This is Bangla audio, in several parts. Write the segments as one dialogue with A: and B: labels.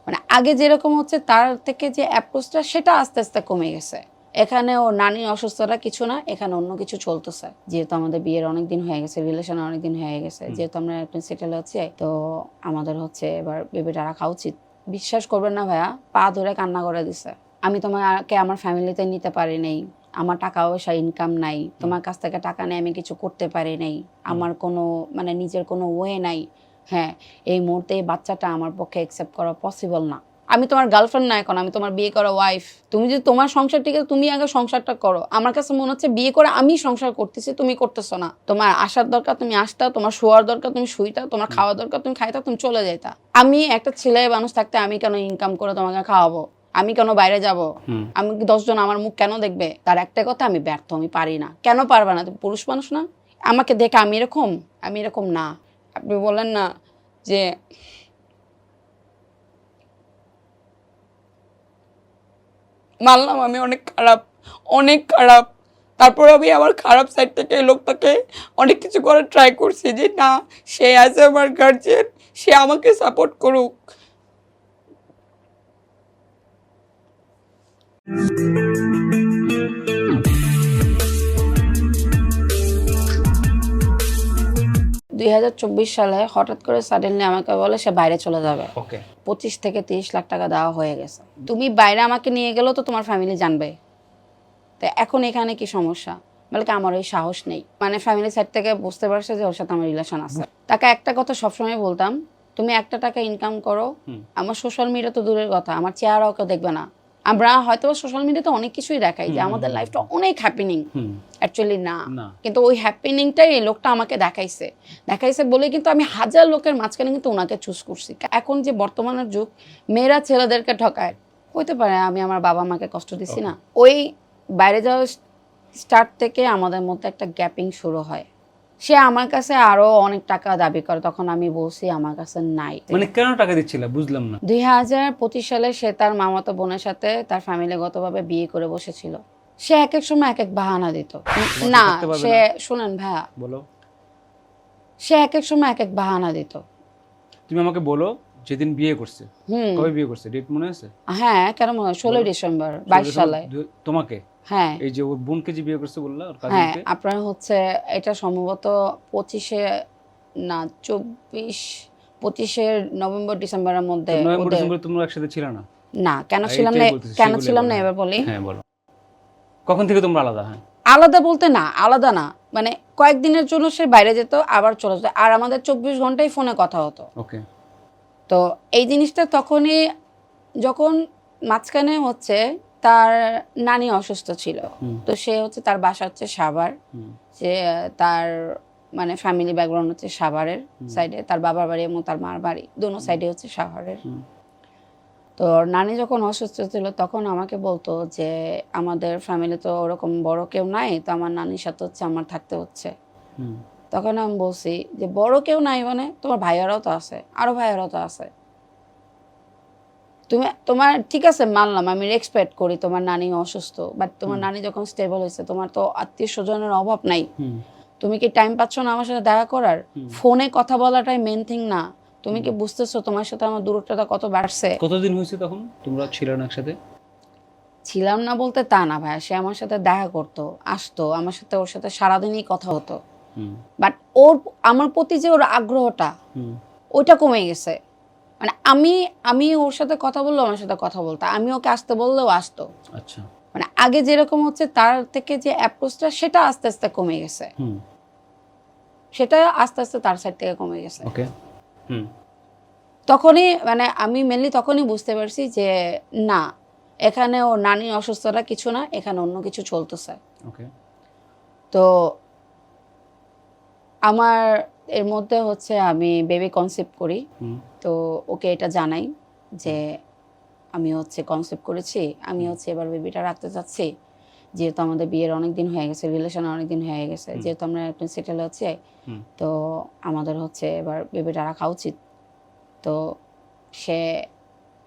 A: মানে আগে যেরকম হচ্ছে তার থেকে যে অ্যাপ্রোচটা সেটা আস্তে আস্তে কমে গেছে। এখানে ও নানি অসুস্থতা কিছু না, এখানে অন্য কিছু চলতেছে। যেহেতু আমাদের বিয়ের অনেক দিন হয়ে গেছে, রিলেশন অনেক দিন হয়ে গেছে, যেহেতু আমরা এখন সেটেল হচ্ছে, তো আমাদের হচ্ছে এবার বেবিটা রাখা উচিত। বিশ্বাস করবেন না ভাইয়া, পা ধরে কান্না করে দিছে। আমি তোমাকে আমার ফ্যামিলিতে নিতে পারি নাই, আমার টাকা পয়সা ইনকাম নাই, তোমার কাছ থেকে টাকা নিয়ে আমি কিছু করতে পারি নাই, আমার কোনো মানে নিজের কোনো ওয়ে নাই। হ্যাঁ, এই মুহূর্তে এই বাচ্চাটা আমার পক্ষে অ্যাকসেপ্ট করা পসিবল না। আমি তোমার গার্লফ্রেন্ড না, এখন আমি তোমার বিয়ে করা ওয়াইফ। তুমি যদি তোমার সংসার ঠিক আছে, তুমি আগে সংসারটা করো। আমার কাছে মনে হচ্ছে বিয়ে করে আমি সংসার করতেছি, তুমি করতেছো না। তোমার আসার দরকার তুমি আসতা, তোমার শোয়ার দরকার তুমি শুইতা, তোমার খাওয়ার দরকার তুমি খাইতা, তুমি চলে যাইতা। আমি একটা ছেলে মানুষ থাকতে আমি কেন ইনকাম করে তোমাকে খাওয়াবো? আমি কেন বাইরে যাব? আমি কি 10 জন আমার মুখ কেন দেখবে? তার একটা কথা, আমি ব্যর্থ, আমি পারি না। কেন পারবা না? তুমি পুরুষ মানুষ না? আমাকে দেখে আমি এরকম না। আপনি বলেন না যে মানলাম আমি অনেক খারাপ, তারপর আমি আমার খারাপ সাইড থেকে এই লোকটাকে অনেক কিছু করে ট্রাই করছি যে না, সে আছে আমার গার্জিয়ান, সে আমাকে সাপোর্ট করুক। সালে হঠাৎ করে সাডেনলি আমাকে বলে সে বাইরে চলে যাবে। 25 থেকে 30 লাখ টাকা দেওয়া হয়ে গেছে। তুমি বাইরে আমাকে নিয়ে গেলেও তো তোমার ফ্যামিলি জানবে, তো এখন এখানে কি সমস্যা? বলকে আমার ওই সাহস নেই। মানে ফ্যামিলি সাইড থেকে বুঝতে পারছে যে ওর সাথে আমার রিলেশন আছে। তাকে একটা কথা সবসময় বলতাম, তুমি একটা টাকা ইনকাম করো, আমার সোশ্যাল মিডিয়া তো দূরের কথা, আমার চেহারাও কেউ দেখবে না। আমরা হয়তো সোশ্যাল মিডিয়াতে অনেক কিছুই দেখাই যে আমাদের লাইফটা অনেক হ্যাপিনিং, অ্যাকচুয়ালি না। কিন্তু ওই হ্যাপিনিংটাই এই লোকটা আমাকে দেখাইছে বলে কিন্তু আমি হাজার লোকের মাঝখানে কিন্তু ওনাকে চুজ করছি। এখন যে বর্তমানের যুগ, মেয়েরা ছেলেদেরকে ঠকায়, হইতে পারে আমি আমার বাবা মাকে কষ্ট দিছি না। ওই বাইরে যাওয়া স্টার্ট থেকে আমাদের মধ্যে একটা গ্যাপিং শুরু হয়। সে আমার কাছে আরো অনেক টাকা দাবি করে, তখন আমি বলছি আমার কাছে নাই।
B: মানে কেন টাকা দিচ্ছিল বুঝলাম না।
A: 2025 সালে সে তার মামাতো বোনের সাথে তার ফ্যামিলিগতভাবে বিয়ে করে বসেছিল। সে এক এক সময় এক এক বাহানা দিত। না, সে শুনেন ভাইয়া,
B: বলো।
A: সে এক এক সময় এক এক বাহানা দিত।
B: তুমি আমাকে বলো যেদিন বিয়ে করছে, কবে বিয়ে করছে, ডেট মনে আছে?
A: হ্যাঁ, কেন মনে হয়? 16 ডিসেম্বর 22 সালে।
B: তোমাকে?
A: হ্যাঁ।
B: এই যে ওর বোনকে যে বিয়ে করছে বললা, ওর
A: হ্যাঁ,
B: কাজিনকে?
A: আপনার হচ্ছে এটা সম্ভবত 25 না 25 নভেম্বর ডিসেম্বরের মধ্যে।
B: নভেম্বর ডিসেম্বরে তোমরা একসাথে ছিল না?
A: না, কেন ছিলাম না এবার বলি।
B: হ্যাঁ বলো, কখন থেকে তোমরা আলাদা? হ্যাঁ,
A: আলাদা বলতে না, আলাদা না, মানে কয়েকদিনের জন্য সে বাইরে যেত, আবার চলে যেত, আর আমাদের 24 ঘন্টাই ফোনে কথা হতো।
B: ওকে।
A: তো এই জিনিসটা তখনই, যখন মাঝখানে হচ্ছে তার নানি অসুস্থ ছিল, তো সে হচ্ছে তার বাসা হচ্ছে সাভার, সে তার মানে ফ্যামিলি ব্যাকগ্রাউন্ড হচ্ছে সাভারের সাইডে, তার বাবার বাড়ি এবং তার মার বাড়ি দোনো সাইডে হচ্ছে সাভারের। তো নানি যখন অসুস্থ ছিল তখন আমাকে বলতো যে আমাদের ফ্যামিলি তো ওরকম বড় কেউ নাই, তো আমার নানির সাথে হচ্ছে আমার থাকতে হচ্ছে। তখন আমি বলছি যে বড় কেউ নাই মানে তোমার ভাইয়ারাও তো আছে, আরো ভাইয়ারাও তো আছে। তোমার ঠিক আছে মানলাম, আমি রেসপেক্ট করি তোমার নানি অসুস্থ, বাট তোমার নানি যখন স্টেবল হয়েছে, তোমার তো আত্মীয় স্বজনের অভাব নাই, তুমি কি টাইম পাচ্ছ না আমার সাথে দেখা করার? ফোনে কথা বলাটাই মেন থিং না? তুমি কি বুঝতেছো তোমার সাথে আমার দূরত্বটা কত বাড়ছে?
B: কতদিন হয়েছে তখন তোমরা ছিল না একসাথে?
A: ছিলাম না বলতে তা না ভাইয়া, সে আমার সাথে দেখা করতো, আসতো আমার সাথে, ওর সাথে সারাদিনই কথা হতো, বাট আমার প্রতি যে ওর আগ্রহটা ওইটা কমে গেছে। মানে আমি ওর সাথে কথা বললেও আমার সাথে কথা বলতো, আমি ওকে আসতে বললেও আসতো।
B: আচ্ছা।
A: মানে আগে যেরকম হচ্ছে তার থেকে যে অ্যাপ্রোচটা সেটা আস্তে আস্তে কমে গেছে, সেটা আস্তে আস্তে তার সাইড থেকে কমে গেছে।
B: ওকে।
A: তখনই মানে আমি মেনলি তখনই বুঝতে পারছি যে না, এখানে ও নানির অসুস্থতা কিছু না, এখানে অন্য কিছু চলতেছে।
B: ওকে।
A: তো আমার এর মধ্যে হচ্ছে আমি বেবি কনসেপ্ট করি, তো ওকে এটা জানাই যে আমি হচ্ছে কনসেপ্ট করেছি, আমি হচ্ছে এবার বেবিটা রাখতে চাচ্ছি। যেহেতু আমাদের বিয়ের অনেক দিন হয়ে গেছে, রিলেশন অনেক দিন হয়ে গেছে, যেহেতু আমরা এখন সেটেল হচ্ছে, তো আমাদের হচ্ছে এবার বেবিটা রাখা উচিত। তো সে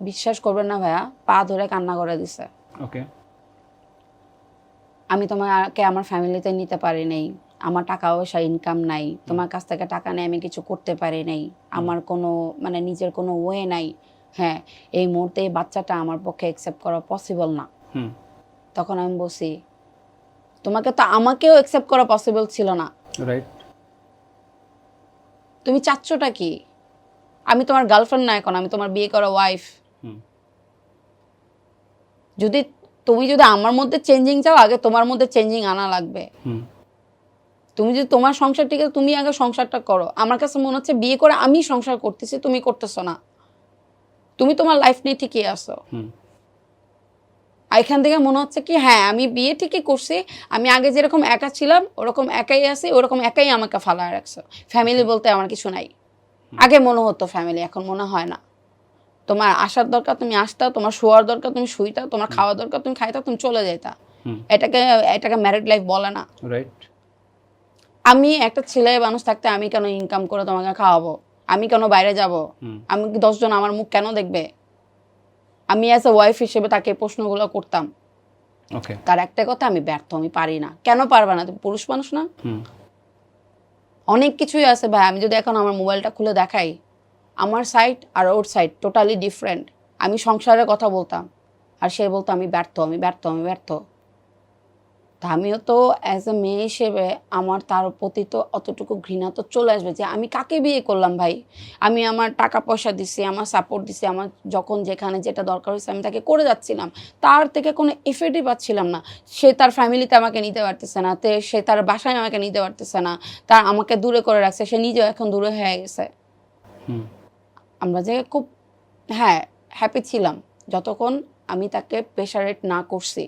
A: বিশ্বাস করবেন না ভাইয়া, পা ধরে কান্না করে দিছে।
B: ওকে।
A: আমি তোমাকে আমার ফ্যামিলিতে নিতে পারি নাই, আমার টাকা পয়সা ইনকাম নাই, তোমার কাছ থেকে টাকা নিয়ে আমি কিছু করতে পারি নাই, আমার কোনো মানে নিজের কোনো ওয়ে নাই। হ্যাঁ এই মুহূর্তে এই বাচ্চাটা আমার পক্ষে অ্যাকসেপ্ট করা পসিবল না। তখন আমি বলছি তোমাকে তো আমাকেও অ্যাকসেপ্ট করা পসিবল ছিল না,
B: রাইট?
A: তুমি চাচ্ছটা কি? আমি তোমার গার্লফ্রেন্ড না এখন, আমি তোমার বিয়ে করা ওয়াইফ। তুমি যদি আমার মধ্যে চেঞ্জিং চাও, আগে তোমার মধ্যে চেঞ্জিং আনা লাগবে। তুমি যদি তোমার সংসার ঠিক আছে, তুমি আগে সংসারটা করো। আমার কাছে মনে হচ্ছে বিয়ে করে আমি সংসার করতেছি, তুমি করতেছো না। তুমি তোমার লাইফ নিয়ে ঠিকই আছো। এখান থেকে মনে হচ্ছে কি হ্যাঁ আমি বিয়ে ঠিকই করছি, আমি আগে যেরকম একা ছিলাম ওরকম একাই আছি, ওরকম একাই আমাকে ফালায় রাখছো। ফ্যামিলি বলতে আমার কিছু নাই। আগে মনে হতো ফ্যামিলি, এখন মনে হয় না। তোমার আসার দরকার তুমি আসতা, তোমার শোয়ার দরকার তুমি শুইতা, তোমার খাওয়ার দরকার তুমি খাইতা, তুমি চলে যাইতা। এটাকে ম্যারিড লাইফ বলে না।
B: রাইট?
A: আমি একটা ছেলে মানুষ থাকতে আমি কেন ইনকাম করে তোমাকে খাওয়াবো? আমি কেন বাইরে যাব? আমি 10 জন আমার মুখ কেন দেখবে? আমি অ্যাজ এ ওয়াইফ হিসেবে তাকে প্রশ্নগুলো করতাম। তার একটা কথা, আমি ব্যর্থ, আমি পারি না। কেন পারবা না? তুমি পুরুষ মানুষ না? অনেক কিছুই আছে ভাই। আমি যদি এখন আমার মোবাইলটা খুলে দেখাই, আমার সাইড আর ওর সাইড টোটালি ডিফারেন্ট। আমি সংসারের কথা বলতাম আর সে বলতো আমি ব্যর্থ, আমি ব্যর্থ, আমি ব্যর্থ। তা আমিও তো অ্যাজ এ মেয়ে হিসেবে আমার তার প্রতি তো অতটুকু ঘৃণা তো চলে আসবে যে আমি কাকে বিয়ে করলাম ভাই। আমি আমার টাকা পয়সা দিছি, আমার সাপোর্ট দিছি, আমার যখন যেখানে যেটা দরকার হয়েছে আমি তাকে করে যাচ্ছিলাম, তার থেকে কোনো এফেক্টই পাচ্ছিলাম না। সে তার ফ্যামিলিতে আমাকে নিতে পারতেছে না, সে তার বাসায় আমাকে নিতে পারতেছে না, তার আমাকে দূরে করে রাখছে, সে নিজেও এখন দূরে হয়ে গেছে। আমরা যে খুব হ্যাপি ছিলাম যতক্ষণ আমি তাকে প্রেশারেট না করছি,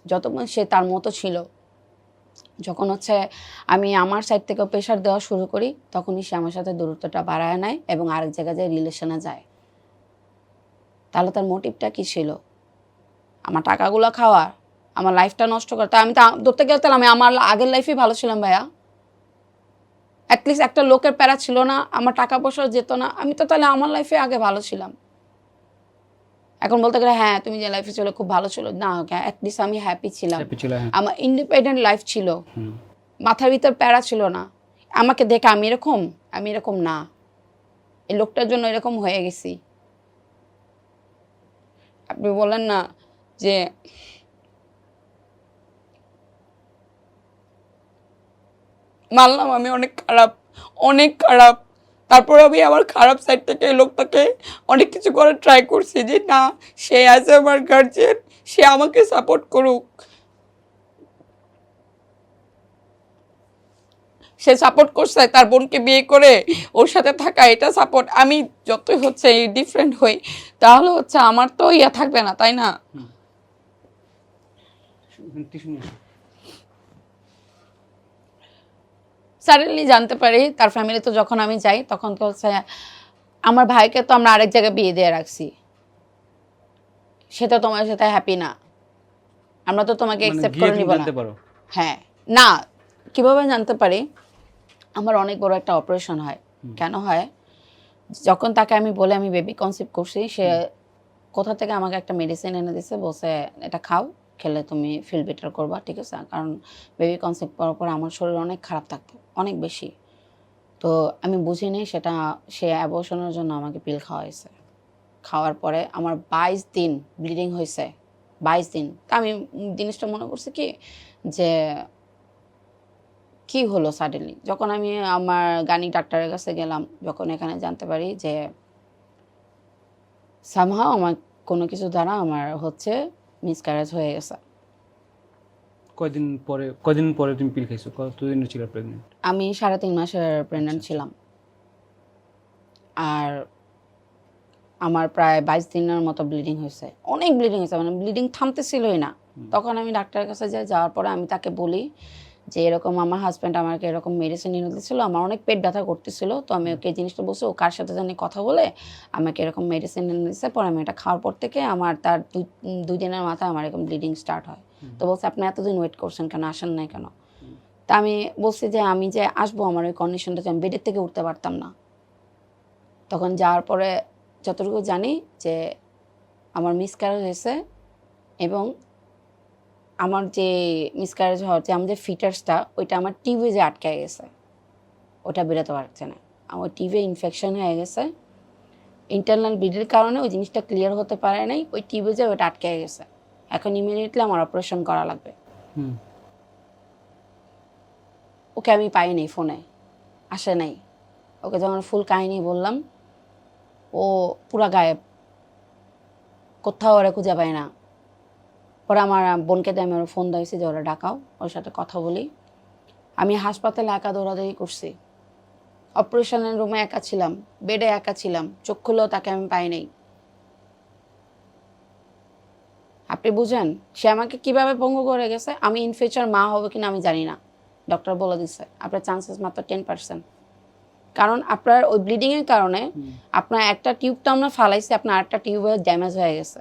A: যতক্ষণ সে তার মতো ছিল। যখন আমি আমার সাইড থেকে প্রেশার দেওয়া শুরু করি, তখনই সে আমার সাথে দূরত্বটা বাড়ায় নেয় এবং আরেক জায়গায় যায় রিলেশনে যায়। তাহলে তার মোটিভটা কি ছিল? আমার টাকাগুলো খাওয়া, আমার লাইফটা নষ্ট করা। তা আমি তো ধরতে গেলে তাহলে আমি আমার আগের লাইফেই ভালো ছিলাম ভাইয়া। অ্যাটলিস্ট একটা লোকের প্যারা ছিল না, আমার টাকা পয়সা যেত না, আমি তো তাহলে আমার লাইফে আগে ভালো ছিলাম। এখন বলতে গেলে হ্যাঁ তুমি যে লাইফে ছিল খুব ভালো ছিল না, অ্যাটলিস্ট আমি হ্যাপি ছিলাম। আমার ইন্ডিপেন্ডেন্ট লাইফ ছিল, মাথার ভিতর প্যারা ছিল না। আমাকে দেখে আমি এরকম না, এই লোকটার জন্য এরকম হয়ে গেছি। আপনি বলেন না যে মানলাম আমি অনেক খারাপ, অনেক খারাপ, তারপর আমি আমার খারাপ সাইড থেকে এই লোকটাকে অনেক কিছু করার ট্রাই করছি যে না, সে আছে আমার গার্জিয়ান, সে আমাকে সাপোর্ট করুক। সে সাপোর্ট করছে তার বোনকে বিয়ে করে ওর সাথে থাকা, এটা সাপোর্ট। আমি যতই ডিফারেন্ট হই, তাহলে আমার তো ইয়া থাকবে না, তাই না? সাডেনলি জানতে পারি তার ফ্যামিলিতে যখন আমি যাই, তখন তো আমার ভাইকে তো আমরা আরেক জায়গায় বিয়ে দিয়ে রাখছি, সেটা তোমার সাথে হ্যাপি না, আমরা তো তোমাকে অ্যাকসেপ্ট করে নিব না। হ্যাঁ না, কিভাবে জানতে পারি? আমার অনেক বড় একটা অপারেশন হয়। কেন হয়? যখন তাকে আমি বলে আমি বেবি কনসিভ করছি, সে কোথা থেকে আমাকে একটা মেডিসিন এনে দিছে, বলছে এটা খাও, খেলে তুমি ফিল বেটার করবা, ঠিক আছে? কারণ বেবি কনসেপ্ট করার পর আমার শরীর অনেক খারাপ থাকতো, অনেক বেশি। তো আমি বুঝিনি সেটা, সে অ্যাবর্শনের জন্য আমাকে পিল খাওয়াইছে। খাওয়ার পরে আমার 22 দিন ব্লিডিং হয়েছে, 22 দিন। তা আমি জিনিসটা মনে করছি কি যে কি হলো সাডেনলি। যখন আমি আমার গাইনিক ডাক্তারের কাছে গেলাম, যখন এখানে জানতে পারি যে সামহাও আমার কোনো কিছু দ্বারা আমার মিসক্যারেজ হয়ে গেছে।
B: কয়দিন পরে তুমি পিল খাইছো? কতদিন ছিল প্রেগন্যান্ট?
A: আমি 3.5 মাসের প্রেগন্যান্ট ছিলাম। আর আমার প্রায় 22 দিনের মতো ব্লিডিং হয়েছে, অনেক ব্লিডিং হয়েছে, মানে ব্লিডিং থামতেছিলই না। তখন আমি ডাক্তারের কাছে যাওয়ার পরে আমি তাকে বলি যে এরকম আমার হাজব্যান্ড আমাকে এরকম মেডিসিন এনে দিয়েছিল, আমার অনেক পেট ব্যথা করতেছিল, তো আমি ওকে জিনিসটা বলছি, ও কার সাথে জানি কথা বলে আমাকে এরকম মেডিসিন এনে দিয়েছে। পরে আমি এটা খাওয়ার পর থেকে আমার তার 2 দিনের মাথায় আমার এরকম ব্লিডিং স্টার্ট হয়। তো বলছে আপনি এতদিন ওয়েট করছেন কেন, আসেন নাই কেন? তা আমি বলছি যে আমি যে আসবো, আমার ওই কন্ডিশনটা আমি বেডের থেকে উঠতে পারতাম না। তখন যাওয়ার পরে যতটুকু জানি যে আমার মিসক্যারেজ হয়েছে, এবং আমার যে মিসক্যারেজ হওয়ার যে আমার যে ফিটার্সটা, ওইটা আমার টিউবে যে আটকে গেছে, ওটা বেরোতে পারছে না। আমার টিউবে ইনফেকশন হয়ে গেছে, ইন্টারনাল ব্লিডের কারণে ওই জিনিসটা ক্লিয়ার হতে পারে নাই, ওই টিউবে ওটা আটকে গেছে। এখন ইমিডিয়েটলি আমার অপারেশন করা লাগবে। ওকে আমি পাইনি, ফোনে আসে নাই। ওকে যখন ফুল কাহিনী বললাম, ও পুরা গায়েব, কোথাও ওরা খুঁজে পায় না। পরে আমার বোনকে দিয়ে আমি ওরা ফোন দিয়েছি যে ওরা ডাকাও, ওর সাথে কথা বলি। আমি হাসপাতালে একা দৌড়াদৌড়ি করছি, অপারেশনের রুমে একা ছিলাম, বেডে একা ছিলাম, চোখ খুলেও তাকে আমি পাই নাই। আপনি বুঝেন সে আমাকে কিভাবে পঙ্গু করে গেছে। আমি ইন ফিউচার মা হবে কিনা আমি জানি না, ডক্টর বলে দিচ্ছে আপনার চান্সেস মাত্র 10%। কারণ আপনার ওই ব্লিডিংয়ের কারণে আপনার একটা টিউবটা আমরা ফালাইছি, আপনার আরেকটা টিউবে ড্যামেজ হয়ে গেছে।